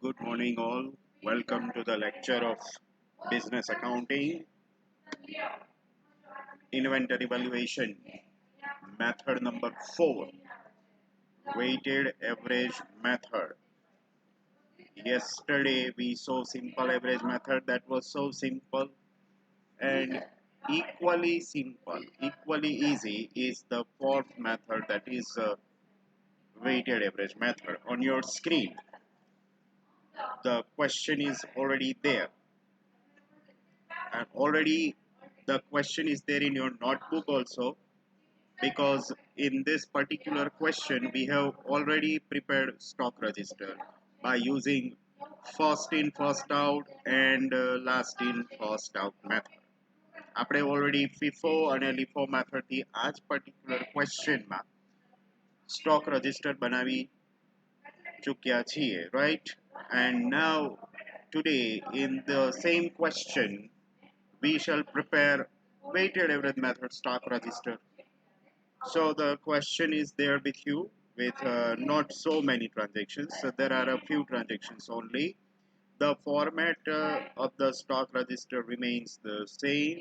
Good morning, all. Welcome to the lecture of Business Accounting, Inventory Valuation, method number 4, Weighted Average Method. Yesterday we saw simple average method that was so simple, and equally easy is the fourth method, that is weighted average method. On your screen, the question is already there, and already the question is there in your notebook also, because in this particular question we have already prepared stock register by using first in first out and last in first out method. આપણે already FIFO અને LIFO method થી આ જ particular question માં stock register બનાવી ચૂક્યા છીએ, right? And now today in the same question we shall prepare weighted average method stock register. So the question is there with you with not so many transactions. So there are a few transactions only. The format of the stock register remains the same.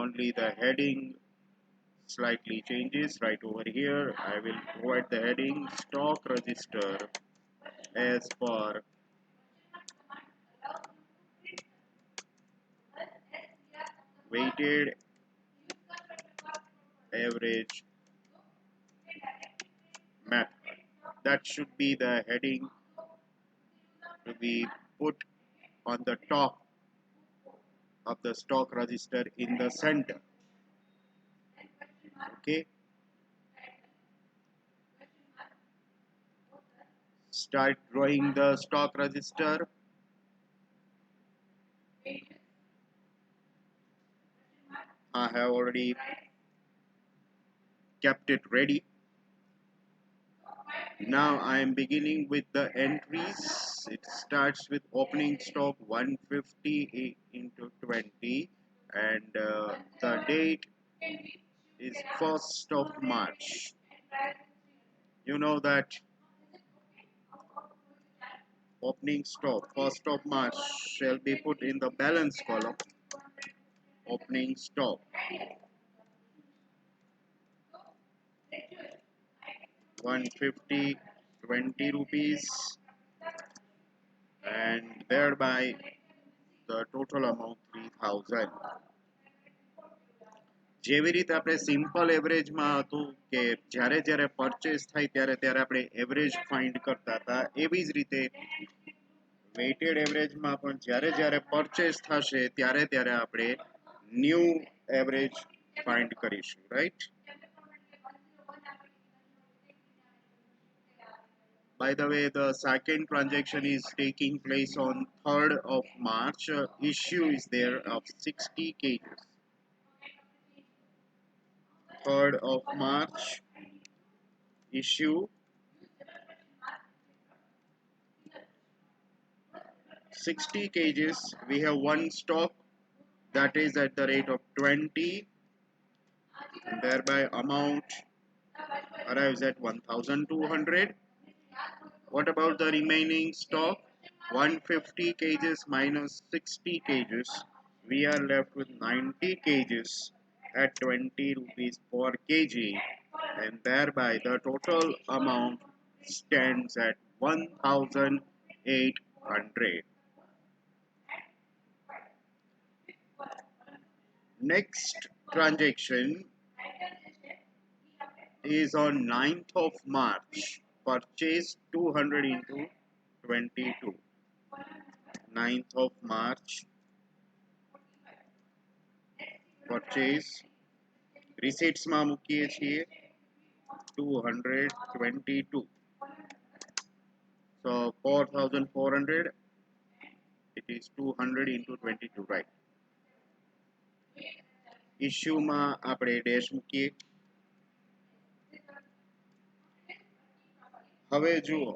Only the heading slightly changes. Right over here, I will provide the heading stock register as per weighted average method. That should be the heading to be put on the top of the stock register in the center. Okay, start drawing the stock register. I have already kept it ready. Now I am beginning with the entries. It starts with opening stock 150 into 20, and the date is 1st of March. You know that opening stock 1st of March shall be put in the balance column. Opening stock 150, 20 rupees, and thereby the total amount 3000. જેવી રીતે આપણે simple એવરેજમાં હતું કે જ્યારે જ્યારે purchase થાય ત્યારે ત્યારે આપણે એવરેજ ફાઇન્ડ કરતા હતા, એવી જ રીતે વેઇટેડ એવરેજમાં પણ જ્યારે જ્યારે પરચેસ થશે ત્યારે ત્યારે આપણે ન્યૂ એવરેજ ફાઇન્ડ કરીશું, right? By the way, the second transaction is taking place on 3rd of March. Issue is there of 60 kgs. 3rd of March, issue 60 kgs. We have one stock that is at the rate of 20, and thereby amount arrives at 1200. What about the remaining stock? 150 kgs minus 60 kgs. We are left with 90 kgs at 20 rupees per kg, and thereby the total amount stands at 1800. Next transaction is on 9th of March. Purchase 200 into 22. 9th of March, purchase receipts માં મૂકીએ છીએ 222. So 4400, it is 200 into 22, right? Issue માં આપણે dash મૂકીએ. હવે જુઓ,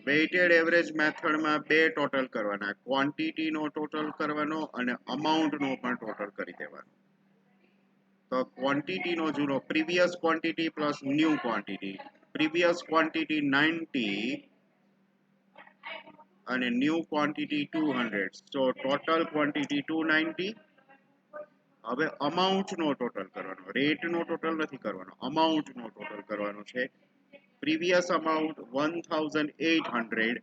weighted average મેથડમાં બે ટોટલ કરવાના, ક્વોન્ટિટીનો ટોટલ કરવાનો અને અમાઉન્ટનો પણ ટોટલ કરી દેવાનો. તો ક્વોન્ટિટીનો જુઓ, previous quantity plus new quantity. Previous quantity 90 અને ન્યૂ ક્વોન્ટિટી 200. સો ટોટલ ક્વોન્ટિટી 290. હવે અમાઉન્ટ નો ટોટલ કરવાનો, રેટ નો ટોટલ નથી કરવાનો, અમાઉન્ટ નો ટોટલ કરવાનો છે. પ્રીવિયસ અમાઉન્ટ 1800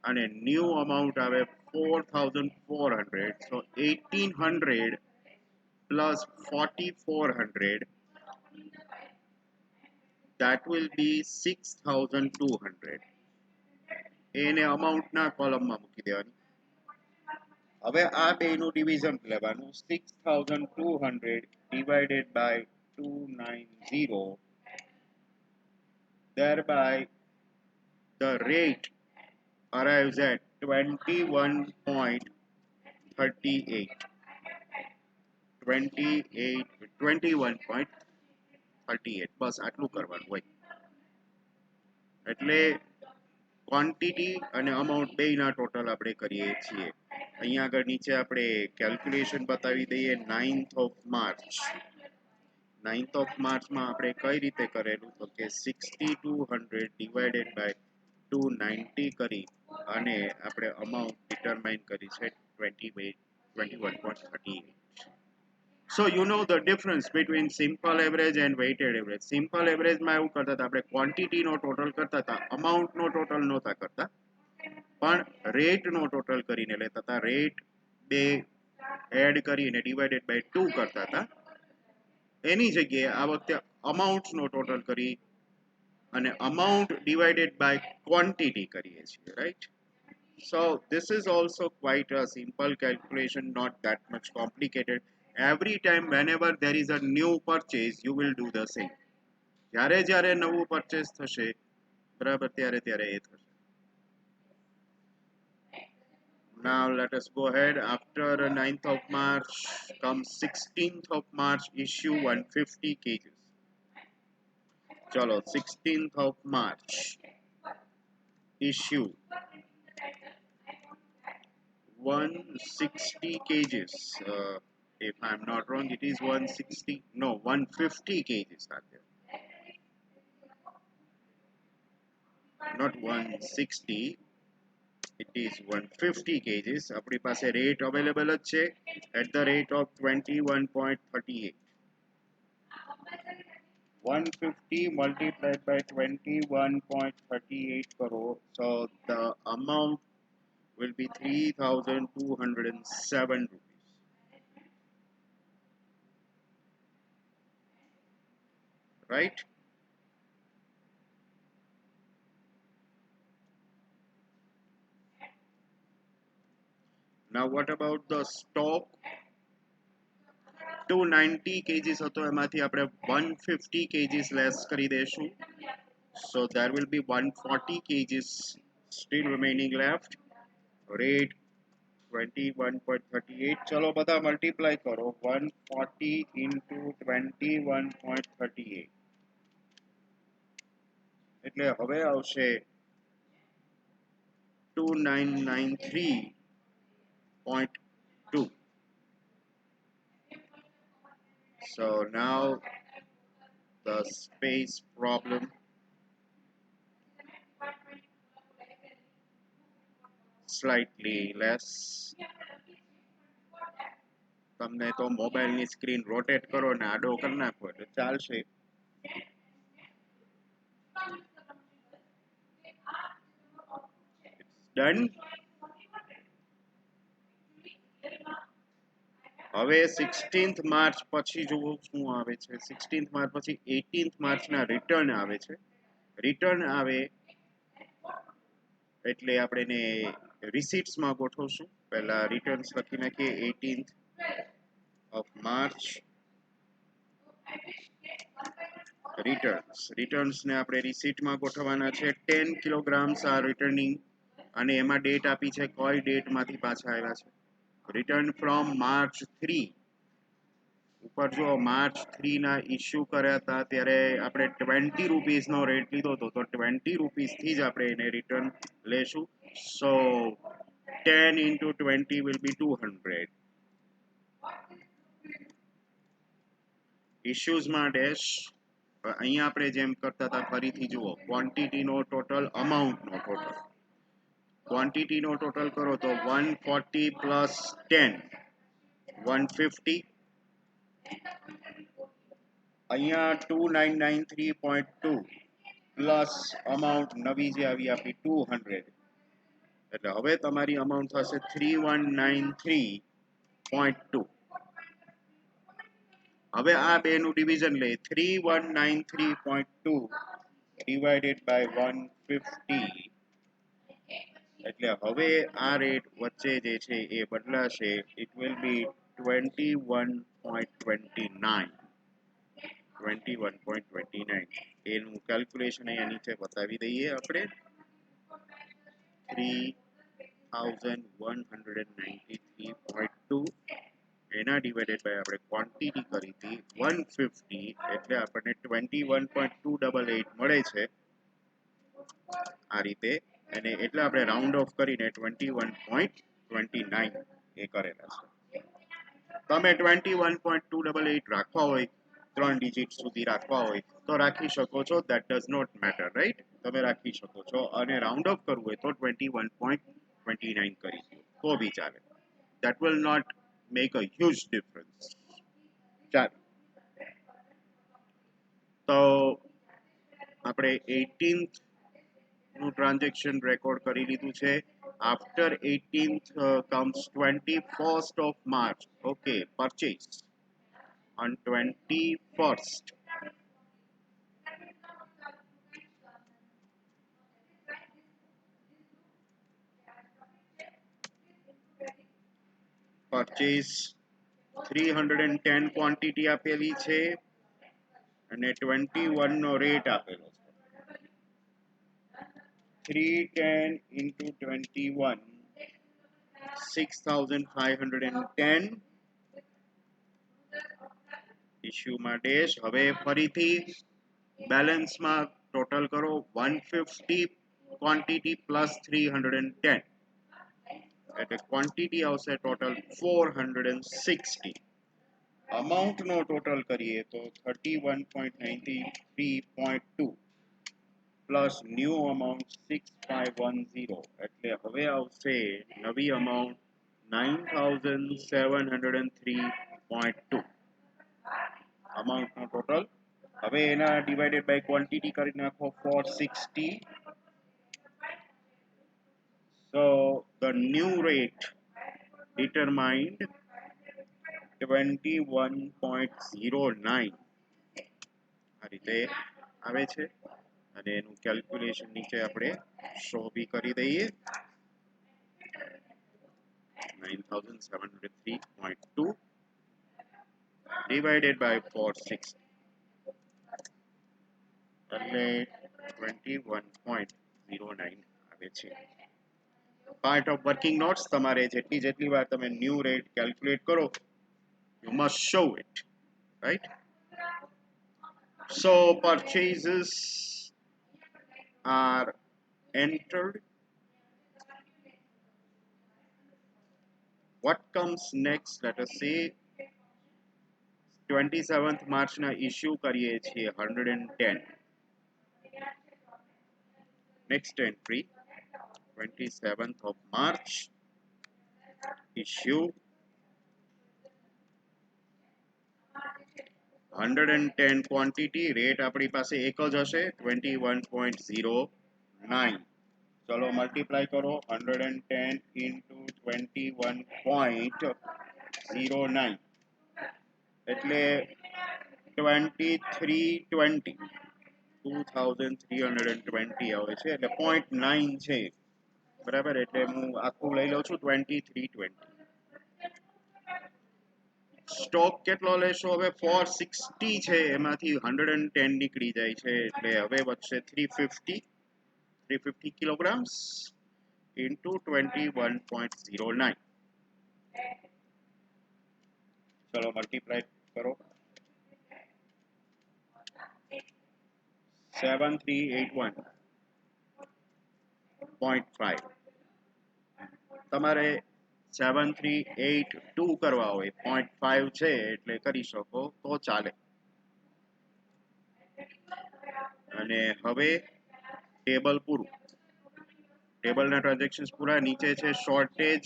અને ન્યૂ અમાઉન્ટ આવે 4400. સો 1800 plus 4400, that will be 6200. એને અમાઉન્ટ ના કોલમમાં મૂકી દેવાની. હવે આ બેનું ડિવિઝન લેવાનું. 6200 divided by 290, thereby the rate arrives at 21.38. 21.38. બસ આટલું કરવાનું હોય. એટલે ક્વોન્ટિટી અને અમાઉન્ટ બેયના ટોટલ આપણે કરીએ છીએ. અહીંયા આગળ નીચે આપણે કેલ્ક્યુલેશન બતાવી દઈએ. 9th of March. 9th of માર્ચમાં આપણે કઈ રીતે કરેલું તો કે 6200 ડિવાઇડેડ બાય 290 કરી અને આપણે અમાઉન્ટ ડિટરમાઇન કરી છે 21.38. So you know the difference between simple average and weighted average. Simple average માં એવું કરતા હતા આપણે ક્વોન્ટિટી નો ટોટલ કરતા હતા, અમાઉન્ટ નો ટોટલ નહોતા કરતા, પણ રેટ નો ટોટલ કરીને લેતા હતા. રેટ બે એડ કરીને ડિવાઇડેડ બાય 2 કરતા હતા. એની જગ્યાએ આ વખતે અમાઉન્ટ નો ટોટલ કરી અને અમાઉન્ટ ડિવાઇડેડ બાય ક્વોન્ટિટી કરીએ છીએ, right? So this is also quite a simple calculation, not that much complicated. Every time whenever there is a new purchase, you will do the same. જ્યારે જ્યારે નવું purchase થશે, બરાબર, ત્યારે ત્યારે એ થશે. Now let us go ahead. After 9th of March comes 16th of March, issue 150 kgs. चलो 16th of March issue 160 kgs. If I'm not wrong, it is 160. No, 150 kgs are there. Not 160. It is 150 kgs. આપણી પાસે rate available જ છે at the rate of 21.38. 150 multiplied by 21.38 crore. So the amount will be 3,207 rupees. Right? Now what about the stock? 290 kgs હતો, એમાંથી આપણે 150 kgs less કરી દેશું. So there will be 140 kgs still remaining left. Rate 21.38. ચલો બધા multiply કરો. 140 into 21.38 એટલે હવે આવશે 2993.2. So now the space problem slightly less. તમને તો મોબાઈલની સ્ક્રીન રોટેટ કરો ને આડો કરી નાખો એટલે ચાલશે. Done. હવે 16th માર્ચ પછી જુઓ શું આવે છે. 16th માર્ચ પછી 18th માર્ચના રિટર્ન આવે છે. રિટર્ન આવે એટલે આપણે એને રિસીટ્સમાં ગોઠવશું. પહેલા રિટર્ન્સ લખી નાખીએ. 18th of March રિટર્ન્સ ને આપણે રિસીટમાં ગોઠવવાના છે. 10 kilograms are returning અને એમાં ડેટ આપી છે કઈ ડેટમાંથી પાછા આવ્યા છે. Return from March 3. ઉપર જો માર્ચ 3 ના ઇશ્યુ કર્યા હતા ત્યારે આપણે 20 રૂપીસનો રેટ લીધો હતો, તો 20 રૂપીસથી જ આપણે એને રિટર્ન લેશું. સો 10 into 20 will be 200. ઇશ્યુઝમાં ડેશ. અહીંયા આપણે જેમ કરતા હતા ફરીથી જુઓ, ક્વોન્ટિટીનો ટોટલ, અમાઉન્ટનો ટોટલ. ક્વોન્ટિટી નો ટોટલ કરો તો 140 પ્લસ 10 150 અહીંયા 2993.2 પ્લસ અમાઉન્ટ નવી જે આવી આપણી 200 એટલે હવે તમારી અમાઉન્ટ થશે 3193.2 હવે આ બેનું ડિવિઝન લે 3193.2 ડિવાઇડેડ બાય 150 એટલે હવે આ રેટ વચ્ચે જે છે એ બદલાશે ઇટ વિલ બી 21.29 એનું કેલ્ક્યુલેશન અહીંયા નીચે બતાવી દઈએ આપણે 3193.2 એના ડિવાઇડેડ બાય આપણે ક્વોન્ટિટી કરી હતી 150 એટલે આપણને 21.288 મળે છે આ રીતે અને એટલે આપણે રાઉન્ડ ઓફ કરીને 21.29 એ કરેલા છે તમે 21.288 રાખવા હોય 3 ડિજિટ સુધી રાખવા હોય તો રાખી શકો છો that does not matter right તમે રાખી શકો છો અને રાઉન્ડ ઓફ કરવું હોય તો 21.29 કરી દો તો બી ચાલે that will not make a huge difference ચાલો તો આપણે 18th નું ટ્રાન્ઝેક્શન રેકોર્ડ કરી લીધું છે after 18th comes 21st of March okay purchase on 21st purchase 310 quantity આપેલી છે અને 21 નો રેટ આપેલો છે 310 into 21 6510 ઇશ્યુમાં ડેશ હવે ફરીથી બેલેન્સમાં ટોટલ કરો 150 ક્વોન્ટિટી પ્લસ 310 એટલે ક્વોન્ટિટી આવશે ટોટલ 460 અમાઉન્ટ નો ટોટલ કરીએ તો 31.93.2 પ્લસ ન્યૂ અમાઉન્ટ 6510 એટલે હવે આવશે નવી અમાઉન્ટ 9703.2 અમાઉન્ટ નો ટોટલ હવે એના ડિવાઇડેડ બાય ક્વોન્ટિટી કરી નાખો 460 so the new rate determined 21.09 આ રીતે આવે છે અને એનું કેલ્ક્યુલેશન નીચે આપણે શો બી કરી દઈએ 9703.2 divided by 460 એટલે 21.09 આવે છે પાર્ટ ઓફ વર્કિંગ નોટ્સ તમારે જેટલી વાર તમે ન્યૂ રેટ કેલ્ક્યુલેટ કરો you must show it right so purchases are entered what comes next let us say 27th March ના ઇશ્યુ કરીએ છીએ 110 next entry 27th of March issue 110 quantity rate આપણી પાસે એક જ હશે 21.09 ચલો મલ્ટીપ્લાય કરો 110 into 21.09 એટલે 2320 2320 આવે છે એટલે 0.9 છે બરાબર એટલે હું આખું લઈ લઉં છું 2320 સ્ટોક કેટલો લેશો હવે 460 છે એમાંથી 110 નીકળી જાય છે એટલે હવે વધશે 350 kilograms into 21.09 ચલો મલ્ટીપ્લાય કરો 7381.5 તમારે 7382 કરવા હોય 0.5 છે એટલે કરી શકો તો ચાલે અને હવે ટેબલ પૂરું ટેબલના ટ્રાન્ઝેક્શન્સ પૂરા. નીચે છે shortage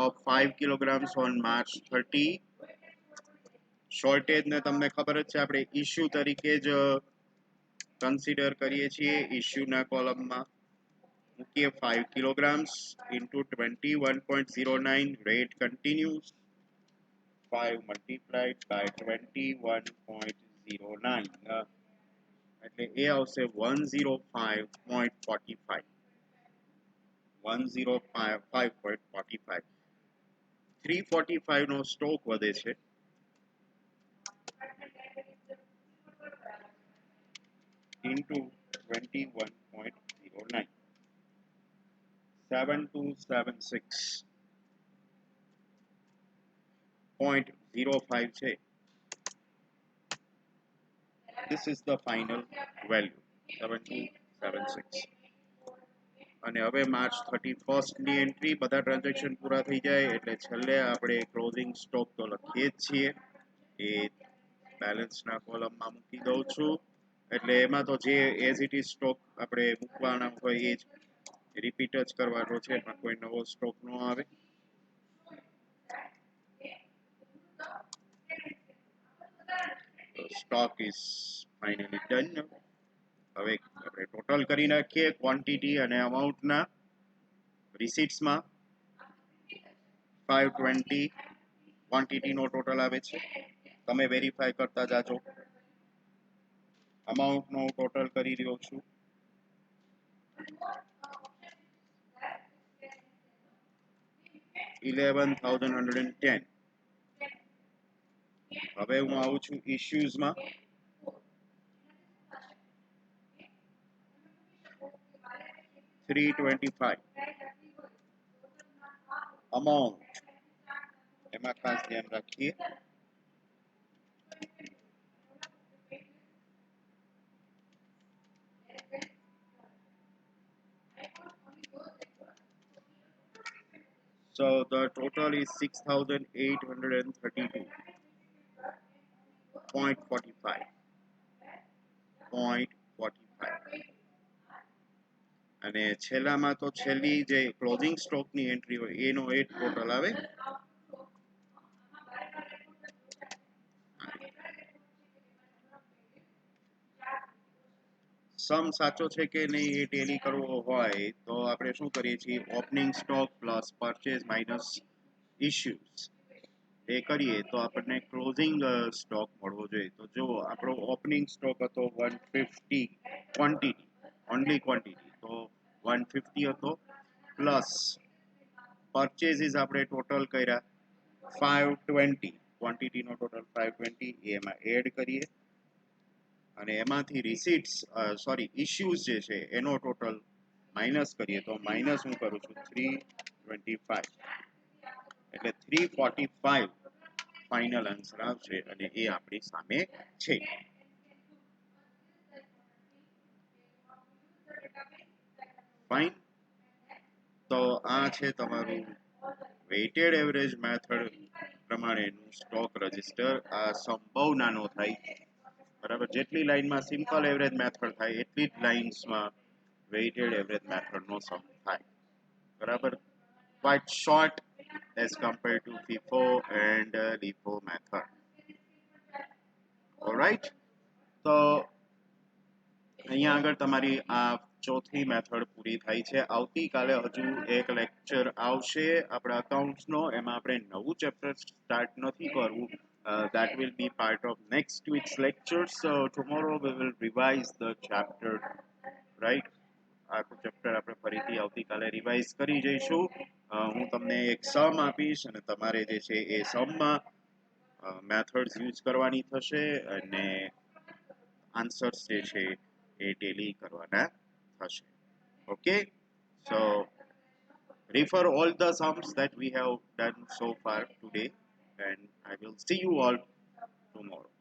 of 5 kilograms on March 30. Shortage ને તમને ખબર જ છે, આપણે ઇશ્યુ તરીકે જ કન્સિડર કરીએ છીએ. ઇશ્યુના કોલમમાં મૂકીએ 5 kilograms into 21.09. rate continues. 5 multiplied by 21.09 એટલે એ આવશે 105.45. 105.45. 345 નો સ્ટોક વધે છે. into 21.09. 7276.05 છે. This is the final value, 7276. અને હવે માર્ચ 31st ની એન્ટ્રી. બધા ટ્રાન્ઝેક્શન પૂરા થઈ જાય એટલે છેલ્લે આપણે ક્લોઝિંગ સ્ટોક તો લખીએ જ છીએ. એ બેલેન્સના કોલમમાં મૂકી દઉં છું. એટલે એમાં તો જે એઝ ઇટ ઇઝ સ્ટોક આપણે મૂકવાના હોય એ જ રિપીટ જ કરવાનો છે, એમાં કોઈ નવો સ્ટોક ન આવે. Stock is finally done. હવે આપણે ટોટલ કરી નાખીએ ક્વોન્ટિટી અને અમાઉન્ટના. રિસીટ્સમાં 520 ક્વોન્ટિટીનો ટોટલ આવે છે. તમે વેરીફાઈ કરતા જાજો. અમાઉન્ટનો હું ટોટલ કરી રહ્યો છું. 11,110. હવે હું આવું છું ઇશ્યુઝમાં. 325. અમાઉન્ટ એમાં ખાસ ધ્યાન રાખીએ. So the total is 6,832.45. અને છેલ્લામાં તો છેલ્લી જે ક્લોઝિંગ સ્ટોકની એન્ટ્રી હોય એનો એ ટોટલ આવે. સમ સાચો છે કે નહીં એ ટેલી કરવો હોય તો આપણે શું કરીએ છીએ, opening stock plus purchase minus issues એ કરીએ તો આપણને ક્લોઝિંગ સ્ટોક મળવો જોઈએ. તો જો આપણો ઓપનિંગ સ્ટોક હતો 150 ક્વોન્ટિટી, ઓનલી ક્વોન્ટિટી, તો 150 હતો. પ્લસ પરચેઝીસ આપણે ટોટલ કર્યા 520, ક્વોન્ટિટીનો ટોટલ 520 એમાં એડ કરીએ. અને એમાંથી રિસીટ્સ ઇશ્યુઝ જે છે એનો ટોટલ માઇનસ કરીએ તો માઇનસ હું કરું છું 325. એટલે 345 ફાઇનલ આન્સર આવશે અને એ આપણી સામે છે. ફાઇન. તો આ છે તમારું વેઇટેડ એવરેજ મેથડ પ્રમાણેનું સ્ટોક રજિસ્ટર. આ સંભાવનાનો થાય, બરાબર. જેટલી લાઈનમાં સિમ્પલ એવરેજ મેથડ થાય એટલી જ લાઇન્સમાં વેઇટેડ એવરેજ મેથડનો સમ થાય, બરાબર. Quite short as compared to FIFO and LIFO method. Alright. તો અહીંયા આગળ તમારી આ ચોથી મેથડ પૂરી થાય છે. આવતીકાલે હજુ એક લેક્ચર આવશે આપણા અકાઉન્ટ્સનો. એમાં આપણે નવું ચેપ્ટર સ્ટાર્ટ નથી કરવું. That will be part of next week's lecture. So tomorrow we will revise the chapter, right? આખું ચેપ્ટર આપણે ફરીથી આવતીકાલે રિવાઇઝ કરી જઈશું. હું તમને એક સમ આપીશ અને તમારે જે છે એ સમમાં મેથડ્સ યુઝ કરવાની થશે અને આન્સર્સ જે છે એ ટેલી કરવાના થશે. Okay, so refer all the sums that we have done so far today, and I will see you all tomorrow.